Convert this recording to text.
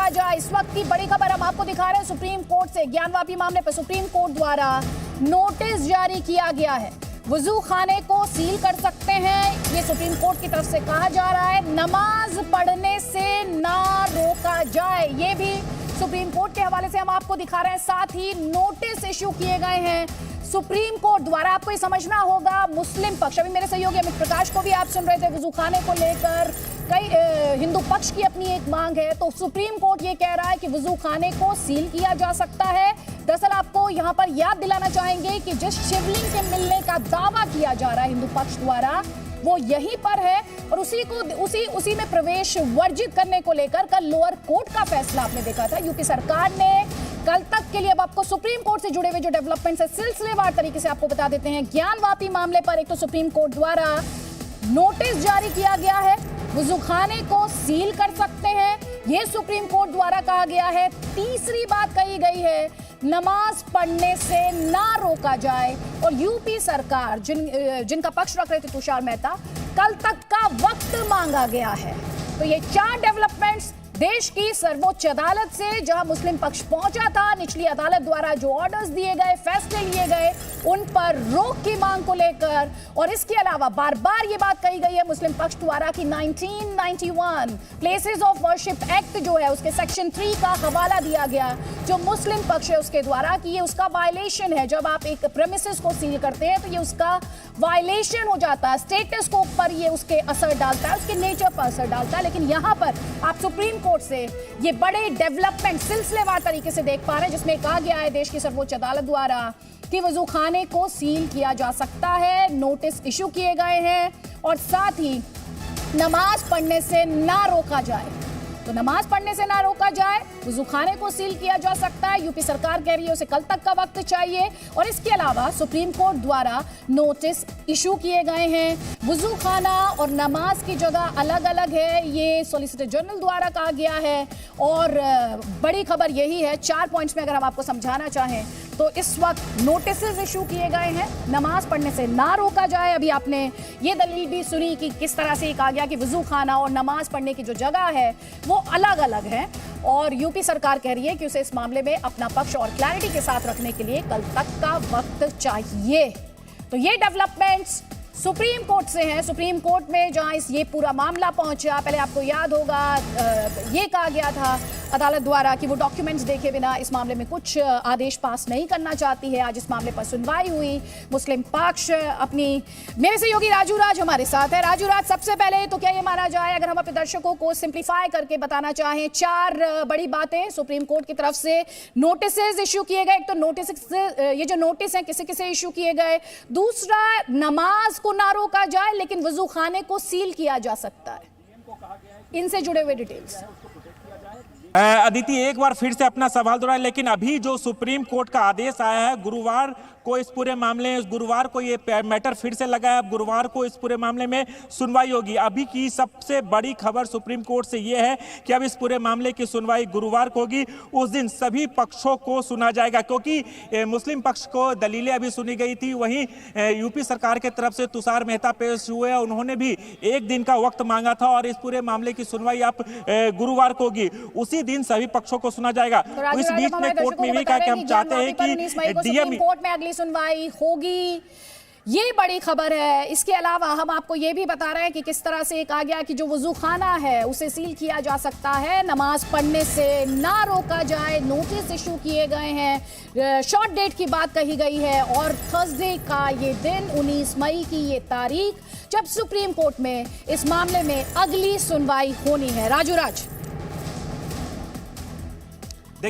रोका जाए। इस वक्त की बड़ी खबर हम आपको दिखा रहे हैं सुप्रीम कोर्ट से। ज्ञानवापी मामले पर सुप्रीम कोर्ट द्वारा नोटिस जारी किया गया है। वजू खाने को सील कर सकते हैं, ये सुप्रीम कोर्ट की तरफ से कहा जा रहा है। नमाज पढ़ने से ना रोका जाए, ये भी सुप्रीम कोर्ट के हवाले से हम आपको दिखा रहे हैं। साथ ही नोटिस इश्यू किए गए हैं सुप्रीम कोर्ट द्वारा। आपको ये समझना होगा, मुस्लिम पक्ष, अभी मेरे सहयोगी अमित प्रकाश को भी आप सुन रहे थे, वजू खाने को लेकर कई हिंदू पक्ष की अपनी एक मांग है। तो सुप्रीम कोर्ट ये कह रहा है कि वजू खाने को सील किया जा सकता है। दरअसल आपको यहाँ पर याद दिलाना चाहेंगे कि जिस शिवलिंग के मिलने का दावा किया जा रहा है हिंदू पक्ष द्वारा, वो यहीं पर है और उसी में प्रवेश वर्जित करने को लेकर कल लोअर कोर्ट का फैसला आपने देखा था। यूपी सरकार ने कल तक के लिए, अब आपको सुप्रीम कोर्ट से जुड़े हुए जो डेवलपमेंट्स है सिलसिलेवार तरीके से आपको बता देते हैं। ज्ञानवापी मामले पर एक तो सुप्रीम कोर्ट द्वारा नोटिस जारी किया गया है, वजू खाने को सील कर सकते हैं, यह सुप्रीम कोर्ट द्वारा कहा गया है। तीसरी बात कही गई है, नमाज पढ़ने से ना रोका जाए। और यूपी सरकार जिनका पक्ष रख रहे थे तुषार मेहता, कल तक का वक्त मांगा गया है। तो ये 4 डेवलपमेंट्स देश की सर्वोच्च अदालत से, जहां मुस्लिम पक्ष पहुंचा था, निचली अदालत द्वारा जो ऑर्डर्स दिए गए, फैसले लिए गए, उन पर रोक की मांग को लेकर। और इसके अलावा बार बार ये बात कही गई है मुस्लिम पक्ष द्वारा कि 1991 प्लेसेस ऑफ वर्शिप एक्ट जो है, उसके सेक्शन 3 का हवाला दिया गया जो मुस्लिम पक्ष है उसके द्वारा, कि ये उसका वायलेशन है। जब आप एक प्रेमिसेस को सील करते हैं तो ये उसका वायलेशन हो जाता है, स्टेटस को पर ये उसके असर डालता है, उसके नेचर पर असर डालता है। लेकिन यहाँ पर आप सुप्रीम कोर्ट से ये बड़े डेवलपमेंट सिलसिलेवार तरीके से देख पा रहे हैं, जिसमें कहा गया है देश की सर्वोच्च अदालत द्वारा कि वजू खाने को सील किया जा सकता है। नोटिस इशू किए गए हैं और साथ ही नमाज पढ़ने से ना रोका जाए। तो नमाज पढ़ने से ना रोका जाए, वजू खाने को सील किया जा सकता है। यूपी सरकार कह रही है उसे कल तक का वक्त चाहिए। और इसके अलावा सुप्रीम कोर्ट द्वारा नोटिस इशू किए गए हैं। वजू खाना और नमाज की जगह अलग अलग है, ये सॉलिसिटर जनरल द्वारा कहा गया है। और बड़ी खबर यही है, 4 पॉइंट्स में अगर हम आपको समझाना चाहें तो इस वक्त नोटिस इशू किए गए हैं, नमाज पढ़ने से ना रोका जाए। अभी आपने ये दलील भी सुनी कि किस तरह से कहा गया कि वजू खाना और नमाज पढ़ने की जो जगह है वो अलग अलग है। और यूपी सरकार कह रही है कि उसे इस मामले में अपना पक्ष और क्लैरिटी के साथ रखने के लिए कल तक का वक्त चाहिए। तो ये डेवलपमेंट्स सुप्रीम कोर्ट से हैं। सुप्रीम कोर्ट में जहां ये पूरा मामला पहुंचा, पहले आपको याद होगा ये कहा गया था अदालत द्वारा कि वो डॉक्यूमेंट्स देखे बिना इस मामले में कुछ आदेश पास नहीं करना चाहती है। आज इस मामले पर सुनवाई हुई। मुस्लिम पक्ष अपनी, मेरे सहयोगी राजू राज हमारे साथ है। राजू राज, सबसे पहले तो क्या ये माना जाए, अगर हम अपने दर्शकों को सिंप्लीफाई करके बताना चाहें, 4 बड़ी बातें सुप्रीम कोर्ट की तरफ से नोटिस इशू किए गए। एक तो नोटिस, ये जो नोटिस है किसे किसे इशू किए गए, दूसरा नमाज को ना रोका जाए लेकिन वजू खाने को सील किया जा सकता है। इनसे जुड़े हुए डिटेल्स। अदिति, एक बार फिर से अपना सवाल दोहराए, लेकिन अभी जो सुप्रीम कोर्ट का आदेश आया है, गुरुवार को इस पूरे मामले में, गुरुवार को ये मैटर फिर से लगा है, गुरुवार को इस पूरे मामले में सुनवाई होगी। अभी की सबसे बड़ी खबर सुप्रीम कोर्ट से ये है कि अब इस पूरे मामले की सुनवाई गुरुवार को होगी। उस दिन सभी पक्षों को सुना जाएगा, क्योंकि मुस्लिम पक्ष को दलीलें अभी सुनी गई थी, वहीं यूपी सरकार की तरफ से तुषार मेहता पेश हुए, उन्होंने भी 1 दिन का वक्त मांगा था और इस पूरे मामले की सुनवाई अब गुरुवार को होगी। उसी दिन सभी पक्षों को सुना जाएगा। तो इस बीच में कोर्ट ने भी कहा कि हम चाहते हैं कि डीएम कोर्ट में अगली सुनवाई होगी, ये बड़ी खबर है। इसके अलावा हम आपको ये भी बता रहे हैं कि किस तरह से कहा गया कि जो वजू खाना है उसे सील किया जा सकता है, नमाज पढ़ने से ना रोका जाए। नोटिस इशू किए गए हैं, शॉर्ट डेट की बात कही गई है और थर्सडे का ये दिन, 19 मई की ये तारीख, जब सुप्रीम कोर्ट में इस मामले में अगली सुनवाई होनी है। राजू राज।